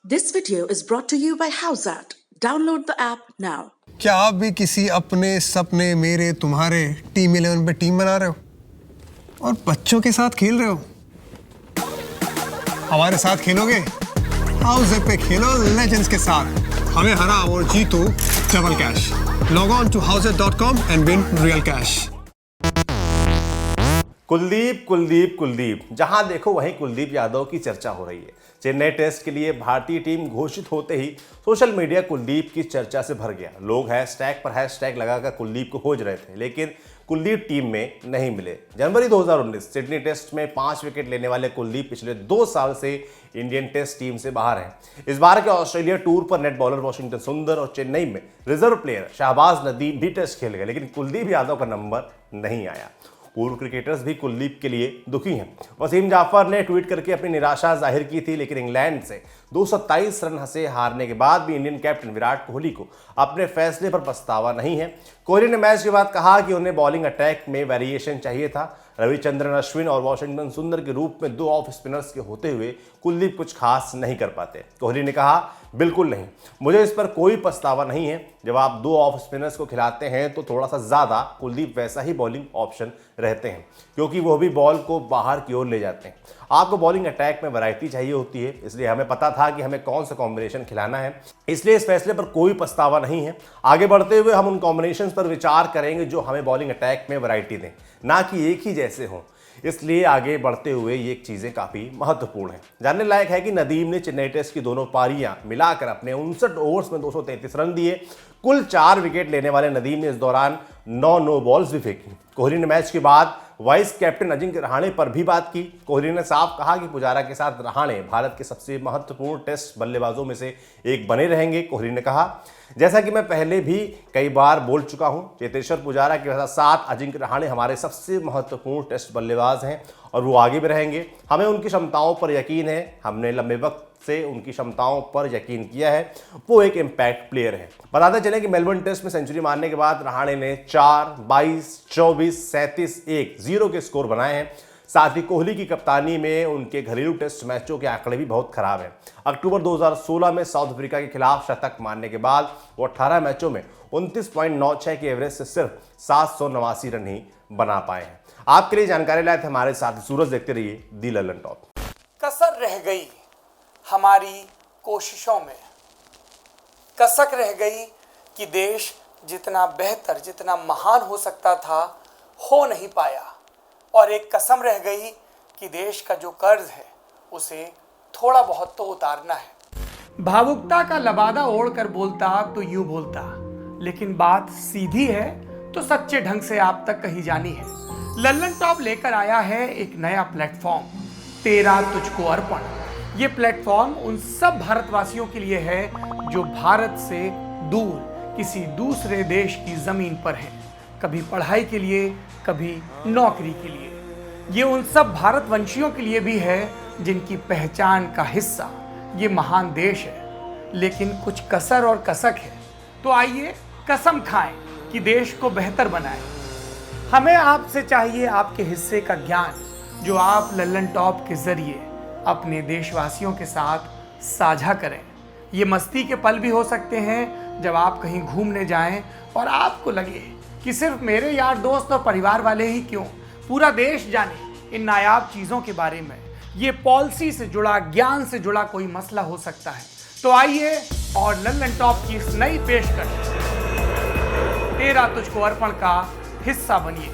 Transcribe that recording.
This video is brought to you by Howsat. Download the app now. क्या आप भी किसी अपने सपने मेरे तुम्हारे टीम 11 पे टीम बना रहे हो और बच्चों के साथ खेल रहे हो? हमारे साथ खेलोगे? हाउस पे खेलो लेजेंड्स के साथ, हमें हराओ और जीतो double cash. Log on to houseat.com and win real cash। Kuldeep, जहां देखो वहीं कुलदीप यादव की चर्चा हो रही है। चेन्नई टेस्ट के लिए भारतीय टीम घोषित होते ही सोशल मीडिया कुलदीप की चर्चा से भर गया। लोग हैशटैग पर हैशटैग लगाकर कुलदीप को खोज रहे थे, लेकिन कुलदीप टीम में नहीं मिले। जनवरी 2019 सिडनी टेस्ट में 5 विकेट लेने वाले कुलदीप पिछले 2 साल से इंडियन टेस्ट टीम से बाहर हैं। इस बार के ऑस्ट्रेलिया टूर पर नेट बॉलर वॉशिंगटन सुंदर और चेन्नई में रिजर्व प्लेयर शाहबाज नदीम भी टेस्ट खेल गए, लेकिन कुलदीप यादव का नंबर नहीं आया। पूर्व क्रिकेटर्स भी कुलदीप के लिए दुखी हैं। वसीम जाफर ने ट्वीट करके अपनी निराशा जाहिर की थी, लेकिन इंग्लैंड से 227 रन से हारने के बाद भी इंडियन कैप्टन विराट कोहली को अपने फैसले पर पछतावा नहीं है। कोहली ने मैच के बाद कहा कि उन्हें बॉलिंग अटैक में वेरिएशन चाहिए था। रविचंद्रन अश्विन और वॉशिंगटन सुंदर के रूप में 2 ऑफ स्पिनर्स के होते हुए कुलदीप कुछ खास नहीं कर पाते। कोहली ने कहा, बिल्कुल नहीं, मुझे इस पर कोई पछतावा नहीं है। जब आप 2 ऑफ स्पिनर्स को खिलाते हैं तो थोड़ा सा ज़्यादा कुलदीप वैसा ही बॉलिंग ऑप्शन रहते हैं, क्योंकि वो भी बॉल को बाहर की ओर ले जाते हैं। आपको बॉलिंग अटैक में वैरायटी चाहिए होती है, इसलिए हमें पता था कि हमें कौन सा कॉम्बिनेशन खिलाना है, इसलिए इस फैसले पर कोई पछतावा नहीं है। आगे बढ़ते हुए हम उन कॉम्बिनेशन पर विचार करेंगे जो हमें बॉलिंग अटैक में वैरायटी दें, ना कि एक ही जैसे हों। इसलिए आगे बढ़ते हुए ये चीज़ें काफ़ी महत्वपूर्ण हैं। जानने लायक है कि नदीम ने चेन्नई टेस्ट की दोनों पारियां मिलाकर अपने 59 ओवर्स में 233 रन दिए। कुल 4 विकेट लेने वाले नदीम ने इस दौरान 9 नो बॉल्स भी फेंकी। कोहली ने मैच के बाद वाइस कैप्टन अजिंक्य रहाणे पर भी बात की। कोहली ने साफ कहा कि पुजारा के साथ रहाणे भारत के सबसे महत्वपूर्ण टेस्ट बल्लेबाजों में से एक बने रहेंगे। कोहली ने कहा, जैसा कि मैं पहले भी कई बार बोल चुका हूं, चेतेश्वर पुजारा के साथ अजिंक्य रहाणे हमारे सबसे महत्वपूर्ण टेस्ट बल्लेबाज हैं और वो आगे भी रहेंगे। हमें उनकी क्षमताओं पर यकीन है, हमने लंबे वक्त से उनकी क्षमताओं पर यकीन किया है। वो एक इम्पैक्ट प्लेयर है। बताते चलें कि मेलबर्न टेस्ट में सेंचुरी मारने के बाद रहाणे ने 4, 22, 24, 37, 1, 0 के स्कोर बनाए हैं। साथ ही कोहली की कप्तानी में उनके घरेलू टेस्ट मैचों के आंकड़े भी बहुत खराब हैं। अक्टूबर 2016 में साउथ अफ्रीका के खिलाफ शतक मारने के बाद वो 18 मैचों में 29.96 के एवरेज से सिर्फ 789 रन ही बना पाए हैं। आपके लिए जानकारी लाए थे हमारे साथ सूरज। देखते रहिए दी ललन टॉप। कसर रह गई हमारी कोशिशों में, कसक रह गई कि देश जितना बेहतर, जितना महान हो सकता था, हो नहीं पाया। और एक कसम रह गई कि देश का जो कर्ज है उसे थोड़ा बहुत तो उतारना है। भावुकता का लबादा ओढ़कर बोलता तो यूं बोलता, लेकिन बात सीधी है तो सच्चे ढंग से आप तक कही जानी है। लल्लन टॉप लेकर आया है एक नया प्लेटफॉर्म, तेरा तुझको अर्पण। ये प्लेटफॉर्म उन सब भारतवासियों के लिए है जो भारत से दूर किसी दूसरे देश की जमीन पर हैं, कभी पढ़ाई के लिए, कभी नौकरी के लिए। ये उन सब भारतवंशियों के लिए भी है जिनकी पहचान का हिस्सा ये महान देश है, लेकिन कुछ कसर और कसक है। तो आइए कसम खाएं कि देश को बेहतर बनाएं। हमें आपसे चाहिए आपके हिस्से का ज्ञान, जो आप लल्लन टॉप के जरिए अपने देशवासियों के साथ साझा करें। ये मस्ती के पल भी हो सकते हैं जब आप कहीं घूमने जाएं और आपको लगे कि सिर्फ मेरे यार दोस्त और परिवार वाले ही क्यों, पूरा देश जाने इन नायाब चीज़ों के बारे में। ये पॉलिसी से जुड़ा, ज्ञान से जुड़ा कोई मसला हो सकता है। तो आइए और लल्लन टॉप की इस नई पेशकश तेरा तुझको अर्पण का हिस्सा बनिए।